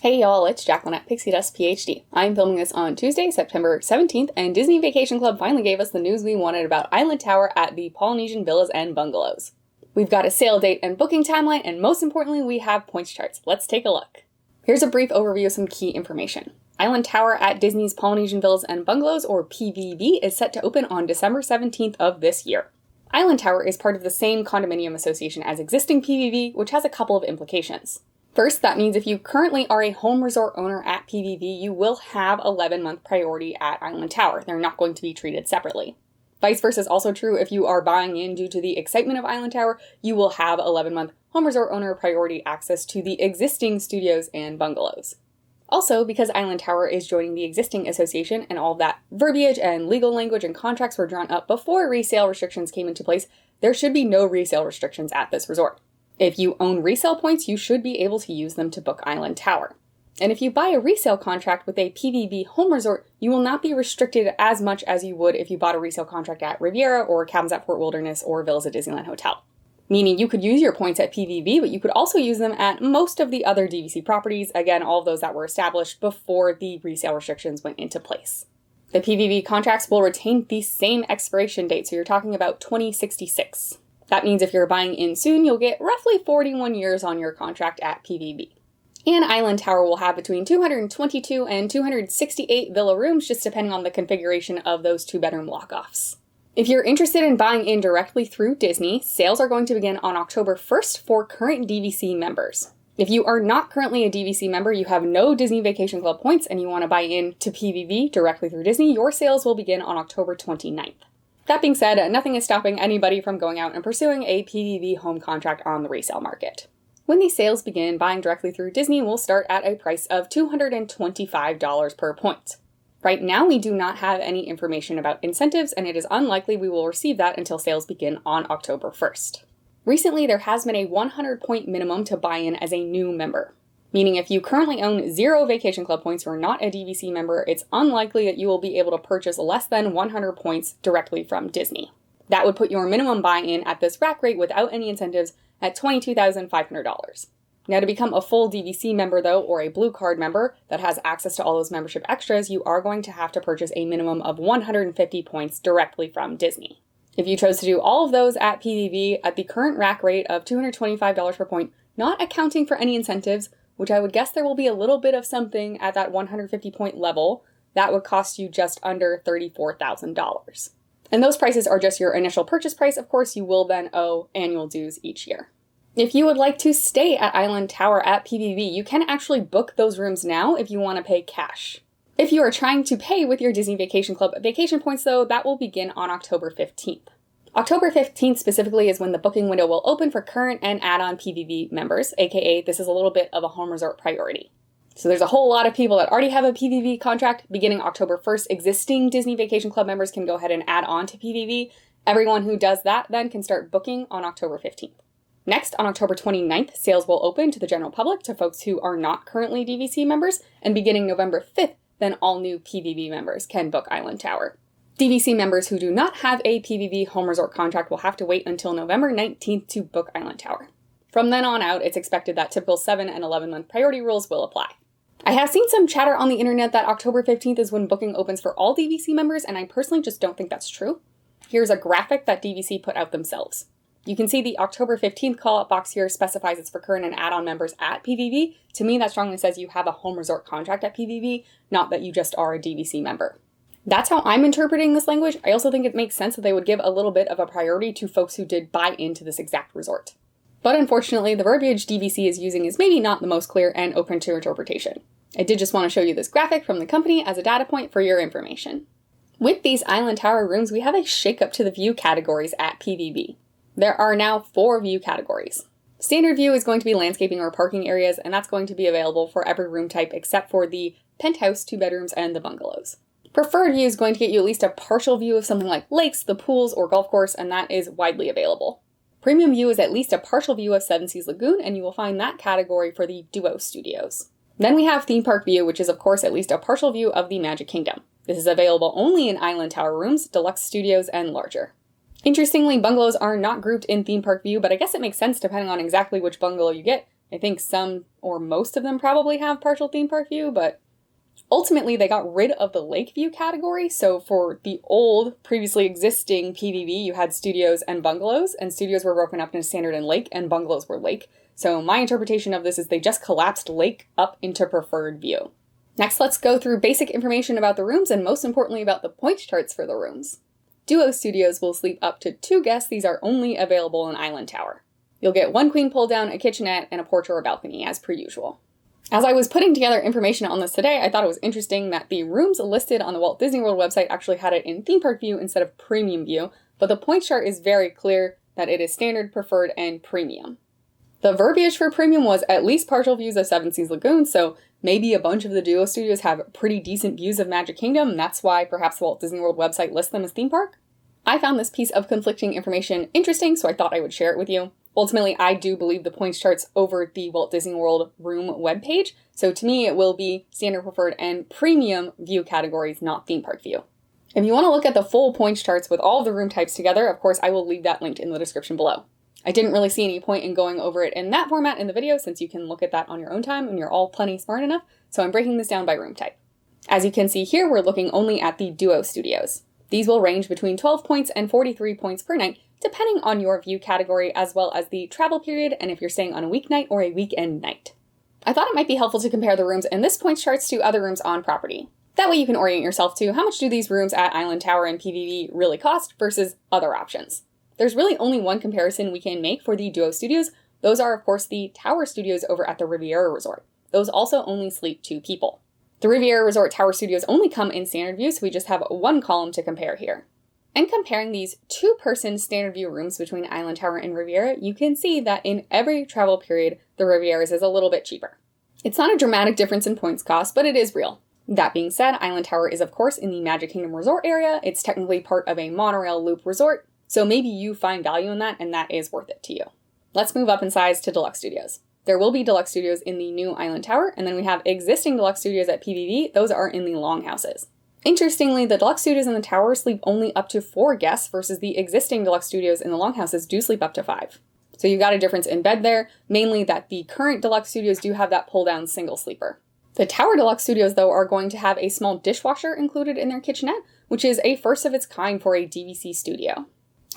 Hey y'all, it's Jacqueline at Pixie Dust PhD. I'm filming this on Tuesday, September 17th, and Disney Vacation Club finally gave us the news we wanted about Island Tower at the Polynesian Villas and Bungalows. We've got a sale date and booking timeline, and most importantly, we have points charts. Let's take a look. Here's a brief overview of some key information. Island Tower at Disney's Polynesian Villas and Bungalows, or PVB, is set to open on December 17th of this year. Island Tower is part of the same condominium association as existing PVB, which has a couple of implications. First, that means if you currently are a home resort owner at PVB, you will have 11-month priority at Island Tower. They're not going to be treated separately. Vice versa is also true if you are buying in due to the excitement of Island Tower, you will have 11-month home resort owner priority access to the existing studios and bungalows. Also, because Island Tower is joining the existing association and all that verbiage and legal language and contracts were drawn up before resale restrictions came into place, there should be no resale restrictions at this resort. If you own resale points, you should be able to use them to book Island Tower. And if you buy a resale contract with a PVB home resort, you will not be restricted as much as you would if you bought a resale contract at Riviera or Cabins at Fort Wilderness or Villas at Disneyland Hotel. Meaning you could use your points at PVB, but you could also use them at most of the other DVC properties, again, all of those that were established before the resale restrictions went into place. The PVB contracts will retain the same expiration date, so you're talking about 2066. That means if you're buying in soon, you'll get roughly 41 years on your contract at PVB. And Island Tower will have between 222 and 268 villa rooms, just depending on the configuration of those 2-bedroom lock-offs. If you're interested in buying in directly through Disney, sales are going to begin on October 1st for current DVC members. If you are not currently a DVC member, you have no Disney Vacation Club points, and you want to buy in to PVB directly through Disney, your sales will begin on October 29th. That being said, nothing is stopping anybody from going out and pursuing a PVB home contract on the resale market. When these sales begin, buying directly through Disney will start at a price of $225 per point. Right now, we do not have any information about incentives, and it is unlikely we will receive that until sales begin on October 1st. Recently, there has been a 100-point minimum to buy in as a new member. Meaning if you currently own 0 Vacation Club points or are not a DVC member, it's unlikely that you will be able to purchase less than 100 points directly from Disney. That would put your minimum buy-in at this rack rate without any incentives at $22,500. Now to become a full DVC member though, or a blue card member that has access to all those membership extras, you are going to have to purchase a minimum of 150 points directly from Disney. If you chose to do all of those at PVB at the current rack rate of $225 per point, not accounting for any incentives, which I would guess there will be a little bit of something at that 150 point level, that would cost you just under $34,000. And those prices are just your initial purchase price. Of course, you will then owe annual dues each year. If you would like to stay at Island Tower at PVB, you can actually book those rooms now if you want to pay cash. If you are trying to pay with your Disney Vacation Club vacation points though, that will begin on October 15th. October 15th specifically is when the booking window will open for current and add-on PVB members, aka this is a little bit of a home resort priority. So there's a whole lot of people that already have a PVB contract. Beginning October 1st, existing Disney Vacation Club members can go ahead and add on to PVB. Everyone who does that then can start booking on October 15th. Next, on October 29th, sales will open to the general public, to folks who are not currently DVC members, and beginning November 5th, then all new PVB members can book Island Tower. DVC members who do not have a PVB home resort contract will have to wait until November 19th to book Island Tower. From then on out, it's expected that typical 7 and 11-month priority rules will apply. I have seen some chatter on the internet that October 15th is when booking opens for all DVC members, and I personally just don't think that's true. Here's a graphic that DVC put out themselves. You can see the October 15th call-out box here specifies it's for current and add-on members at PVB. To me, that strongly says you have a home resort contract at PVB, not that you just are a DVC member. That's how I'm interpreting this language. I also think it makes sense that they would give a little bit of a priority to folks who did buy into this exact resort. But unfortunately, the verbiage DVC is using is maybe not the most clear and open to interpretation. I did just want to show you this graphic from the company as a data point for your information. With these Island Tower rooms, we have a shakeup to the view categories at PVB. There are now 4 view categories. Standard view is going to be landscaping or parking areas, and that's going to be available for every room type except for the penthouse, 2 bedrooms, and the bungalows. Preferred view is going to get you at least a partial view of something like lakes, the pools, or golf course, and that is widely available. Premium view is at least a partial view of Seven Seas Lagoon, and you will find that category for the Duo Studios. Then we have theme park view, which is of course at least a partial view of the Magic Kingdom. This is available only in Island Tower rooms, Deluxe Studios, and larger. Interestingly, bungalows are not grouped in theme park view, but I guess it makes sense depending on exactly which bungalow you get. I think some or most of them probably have partial theme park view, but ultimately they got rid of the lake view category. So for the old, previously existing PVB, you had studios and bungalows, and studios were broken up into standard and lake, and bungalows were lake. So my interpretation of this is they just collapsed lake up into preferred view. Next, let's go through basic information about the rooms, and most importantly about the points charts for the rooms. Duo studios will sleep up to 2 guests. These are only available in Island Tower. You'll get 1 queen pull down, a kitchenette, and a porch or a balcony as per usual. As I was putting together information on this today, I thought it was interesting that the rooms listed on the Walt Disney World website actually had it in theme park view instead of premium view, but the point chart is very clear that it is standard, preferred, and premium. The verbiage for premium was at least partial views of Seven Seas Lagoon, so maybe a bunch of the duo studios have pretty decent views of Magic Kingdom, and that's why perhaps the Walt Disney World website lists them as theme park. I found this piece of conflicting information interesting, so I thought I would share it with you. Ultimately, I do believe the points charts over the Walt Disney World room webpage, so to me it will be standard, preferred, and premium view categories, not theme park view. If you want to look at the full points charts with all of the room types together, of course I will leave that linked in the description below. I didn't really see any point in going over it in that format in the video since you can look at that on your own time and you're all plenty smart enough, so I'm breaking this down by room type. As you can see here, we're looking only at the duo studios. These will range between 12 points and 43 points per night, depending on your view category as well as the travel period and if you're staying on a weeknight or a weekend night. I thought it might be helpful to compare the rooms in this points charts to other rooms on property. That way you can orient yourself to how much do these rooms at Island Tower and PVB really cost versus other options. There's really only one comparison we can make for the duo studios. Those are, of course, the tower studios over at the Riviera Resort. Those also only sleep 2 people. The Riviera Resort Tower Studios only come in standard view, so we just have 1 column to compare here. And comparing these 2-person standard view rooms between Island Tower and Riviera, you can see that in every travel period, the Riviera's is a little bit cheaper. It's not a dramatic difference in points cost, but it is real. That being said, Island Tower is of course in the Magic Kingdom Resort area. It's technically part of a monorail loop resort, so maybe you find value in that and that is worth it to you. Let's move up in size to Deluxe Studios. There will be Deluxe Studios in the new Island Tower, and then we have existing Deluxe Studios at PVB. Those are in the Longhouses. Interestingly, the Deluxe Studios in the tower sleep only up to 4 guests versus the existing Deluxe Studios in the Longhouses do sleep up to 5. So you got a difference in bed there, mainly that the current Deluxe Studios do have that pull-down single sleeper. The Tower Deluxe Studios, though, are going to have a small dishwasher included in their kitchenette, which is a first of its kind for a DVC studio.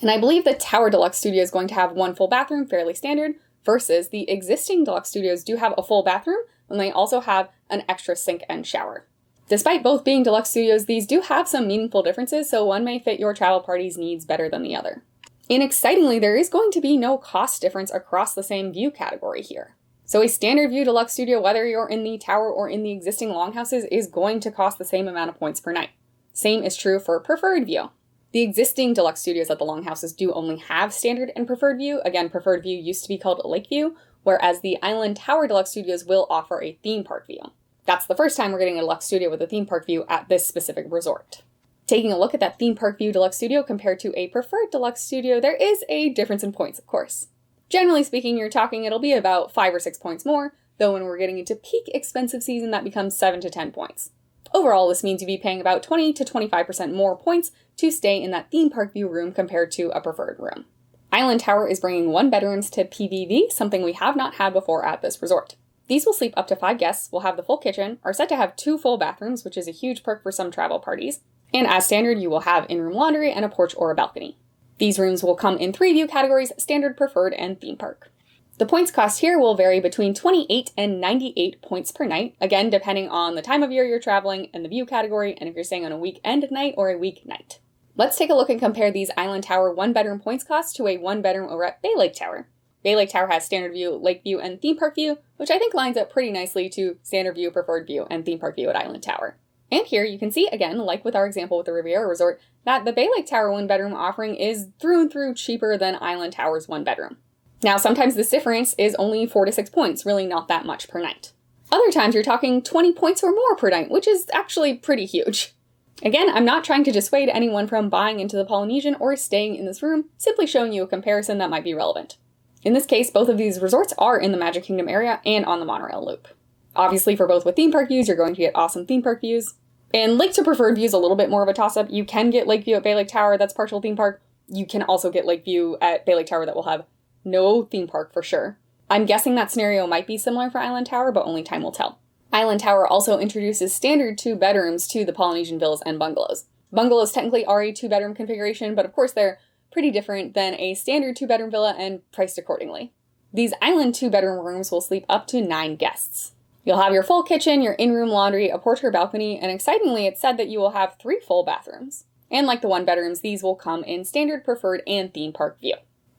And I believe the Tower Deluxe Studio is going to have 1 full bathroom, fairly standard, versus the existing Deluxe Studios do have a full bathroom, and they also have an extra sink and shower. Despite both being Deluxe Studios, these do have some meaningful differences, so one may fit your travel party's needs better than the other. And excitingly, there is going to be no cost difference across the same view category here. So a standard view Deluxe Studio, whether you're in the tower or in the existing Longhouses, is going to cost the same amount of points per night. Same is true for preferred view. The existing Deluxe Studios at the Longhouses do only have standard and preferred view. Again, preferred view used to be called Lake View, whereas the Island Tower Deluxe Studios will offer a theme park view. That's the first time we're getting a Deluxe Studio with a theme park view at this specific resort. Taking a look at that theme park view Deluxe Studio compared to a preferred Deluxe Studio, there is a difference in points, of course. Generally speaking, you're talking it'll be about 5 or 6 points more, though when we're getting into peak expensive season, that becomes 7 to 10 points. Overall, this means you'd be paying about 20 to 25% more points to stay in that theme park view room compared to a preferred room. Island Tower is bringing 1-bedrooms to PVB, something we have not had before at this resort. These will sleep up to 5 guests, will have the full kitchen, are set to have 2 full bathrooms, which is a huge perk for some travel parties, and as standard, you will have in-room laundry and a porch or a balcony. These rooms will come in 3 view categories: standard, preferred, and theme park. The points cost here will vary between 28 and 98 points per night, again depending on the time of year you're traveling and the view category, and if you're staying on a weekend night or a weeknight. Let's take a look and compare these Island Tower 1-bedroom points cost to a 1-bedroom over at Bay Lake Tower. Bay Lake Tower has standard view, lake view, and theme park view, which I think lines up pretty nicely to standard view, preferred view, and theme park view at Island Tower. And here you can see, again, like with our example with the Riviera Resort, that the Bay Lake Tower 1-bedroom offering is through and through cheaper than Island Tower's 1-bedroom. Now, sometimes this difference is only 4 to 6 points, really not that much per night. Other times you're talking 20 points or more per night, which is actually pretty huge. Again, I'm not trying to dissuade anyone from buying into the Polynesian or staying in this room, simply showing you a comparison that might be relevant. In this case, both of these resorts are in the Magic Kingdom area and on the monorail loop. Obviously, for both with theme park views, you're going to get awesome theme park views. And lake to preferred view is a little bit more of a toss-up. You can get lake view at Bay Lake Tower, that's partial theme park. You can also get lake view at Bay Lake Tower that will have no theme park for sure. I'm guessing that scenario might be similar for Island Tower, but only time will tell. Island Tower also introduces standard 2 bedrooms to the Polynesian villas and bungalows. Bungalows technically are a 2-bedroom configuration, but of course they're pretty different than a standard 2-bedroom villa and priced accordingly. These island 2-bedroom rooms will sleep up to 9 guests. You'll have your full kitchen, your in-room laundry, a porch or balcony, and excitingly it's said that you will have 3 full bathrooms. And like the 1-bedrooms, these will come in standard, preferred, and theme park view.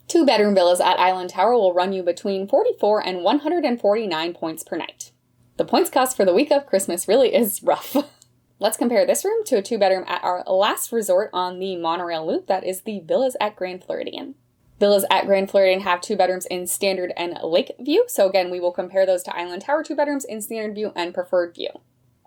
2-bedroom villas at Island Tower will run you between 44 and 149 points per night. The points cost for the week of Christmas really is rough. Let's compare this room to a 2-bedroom at our last resort on the monorail loop, that is the Villas at Grand Floridian. Villas at Grand Floridian have 2 bedrooms in standard and lake view, so again we will compare those to Island Tower 2 bedrooms in standard view and preferred view.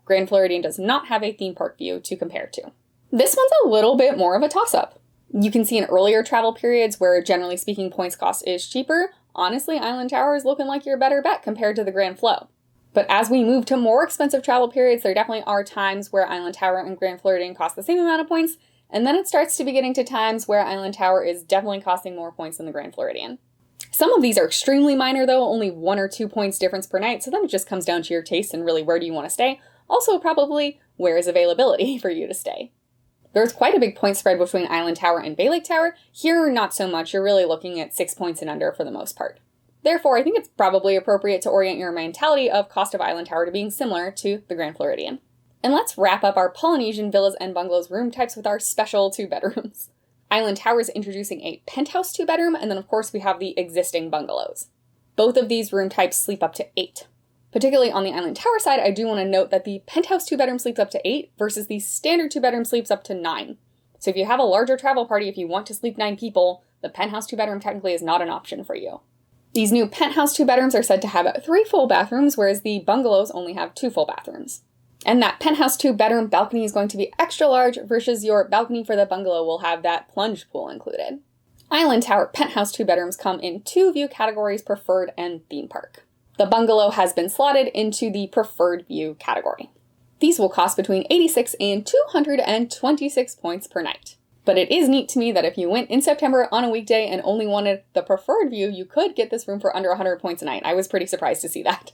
Grand Floridian does not have a theme park view to compare to. This one's a little bit more of a toss-up. You can see in earlier travel periods where generally speaking points cost is cheaper, honestly Island Tower is looking like your better bet compared to the Grand Flo. But as we move to more expensive travel periods, there definitely are times where Island Tower and Grand Floridian cost the same amount of points, and then it starts to be getting to times where Island Tower is definitely costing more points than the Grand Floridian. Some of these are extremely minor though, only 1 or 2 points difference per night, so then it just comes down to your taste and really where do you want to stay. Also probably where is availability for you to stay. There's quite a big point spread between Island Tower and Bay Lake Tower. Here, not so much. You're really looking at 6 points and under for the most part. Therefore, I think it's probably appropriate to orient your mentality of cost of Island Tower to being similar to the Grand Floridian. And let's wrap up our Polynesian villas and bungalows room types with our special 2 bedrooms. Island Tower is introducing a penthouse 2-bedroom, and then of course we have the existing bungalows. Both of these room types sleep up to 8. Particularly on the Island Tower side, I do want to note that the penthouse 2-bedroom sleeps up to 8 versus the standard 2-bedroom sleeps up to 9. So if you have a larger travel party, if you want to sleep 9 people, the penthouse 2-bedroom technically is not an option for you. These new penthouse 2-bedrooms are said to have 3 full bathrooms, whereas the bungalows only have 2 full bathrooms. And that penthouse 2-bedroom balcony is going to be extra large versus your balcony for the bungalow will have that plunge pool included. Island Tower penthouse 2-bedrooms come in 2 view categories, preferred and theme park. The bungalow has been slotted into the preferred view category. These will cost between 86 and 226 points per night. But it is neat to me that if you went in September on a weekday and only wanted the preferred view, you could get this room for under 100 points a night. I was pretty surprised to see that.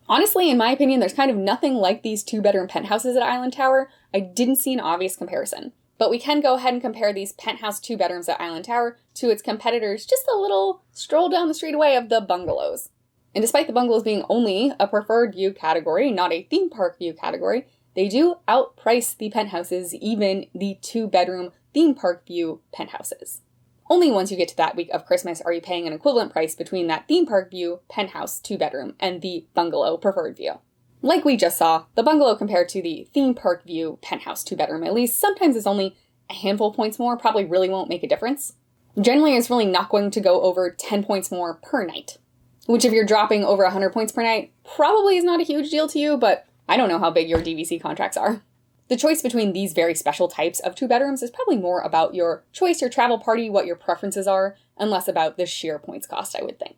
Honestly, in my opinion, there's kind of nothing like these 2-bedroom penthouses at Island Tower. I didn't see an obvious comparison. But we can go ahead and compare these penthouse 2 bedrooms at Island Tower to its competitors just a little stroll down the street away of the bungalows. And despite the bungalows being only a preferred view category, not a theme park view category, they do outprice the penthouses, even the 2-bedroom theme park view penthouses. Only once you get to that week of Christmas are you paying an equivalent price between that theme park view penthouse 2-bedroom and the bungalow preferred view. Like we just saw, the bungalow compared to the theme park view penthouse 2-bedroom at least sometimes is only a handful of points more, probably really won't make a difference. Generally, it's really not going to go over 10 points more per night. Which if you're dropping over 100 points per night, probably is not a huge deal to you, but I don't know how big your DVC contracts are. The choice between these very special types of 2 bedrooms is probably more about your choice, your travel party, what your preferences are, and less about the sheer points cost, I would think.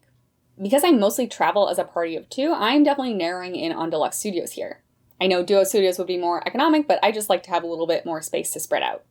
Because I mostly travel as a party of 2, I'm definitely narrowing in on deluxe studios here. I know duo studios would be more economic, but I just like to have a little bit more space to spread out.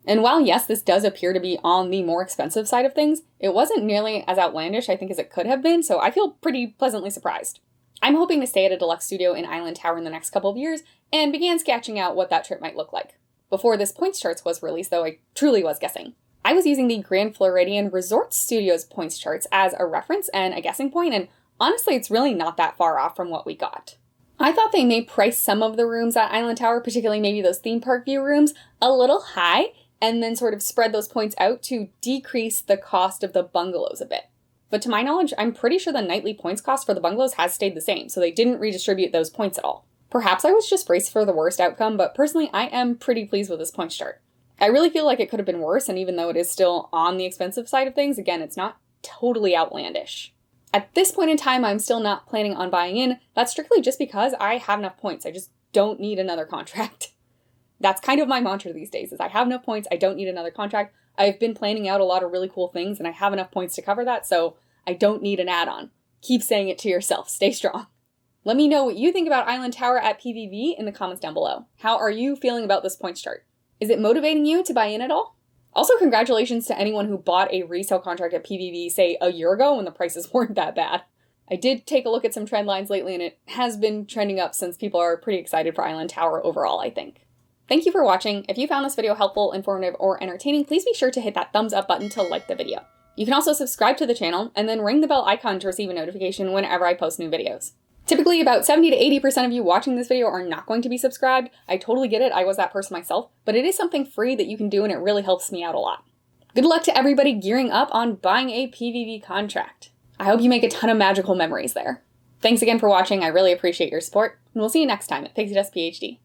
And while yes, this does appear to be on the more expensive side of things, it wasn't nearly as outlandish, I think, as it could have been, so I feel pretty pleasantly surprised. I'm hoping to stay at a deluxe studio in Island Tower in the next couple of years, and began sketching out what that trip might look like. Before this points charts was released, though, I truly was guessing. I was using the Grand Floridian Resort Studios points charts as a reference and a guessing point, and honestly, it's really not that far off from what we got. I thought they may price some of the rooms at Island Tower, particularly maybe those theme park view rooms, a little high, and then sort of spread those points out to decrease the cost of the bungalows a bit. But to my knowledge, I'm pretty sure the nightly points cost for the bungalows has stayed the same, so they didn't redistribute those points at all. Perhaps I was just braced for the worst outcome, but personally I am pretty pleased with this points chart. I really feel like it could have been worse, and even though it is still on the expensive side of things, again, it's not totally outlandish. At this point in time, I'm still not planning on buying in. That's strictly just because I have enough points. I just don't need another contract. That's kind of my mantra these days, is I have enough points, I don't need another contract. I've been planning out a lot of really cool things, and I have enough points to cover that, so I don't need an add-on. Keep saying it to yourself. Stay strong. Let me know what you think about Island Tower at PVB in the comments down below. How are you feeling about this points chart? Is it motivating you to buy in at all? Also, congratulations to anyone who bought a resale contract at PVB, say, a year ago when the prices weren't that bad. I did take a look at some trend lines lately, and it has been trending up since people are pretty excited for Island Tower overall, I think. Thank you for watching. If you found this video helpful, informative, or entertaining, please be sure to hit that thumbs up button to like the video. You can also subscribe to the channel, and then ring the bell icon to receive a notification whenever I post new videos. Typically, about 70 to 80% of you watching this video are not going to be subscribed. I totally get it, I was that person myself, but it is something free that you can do, and it really helps me out a lot. Good luck to everybody gearing up on buying a PVB contract. I hope you make a ton of magical memories there. Thanks again for watching, I really appreciate your support, and we'll see you next time at Pixie Dust PhD.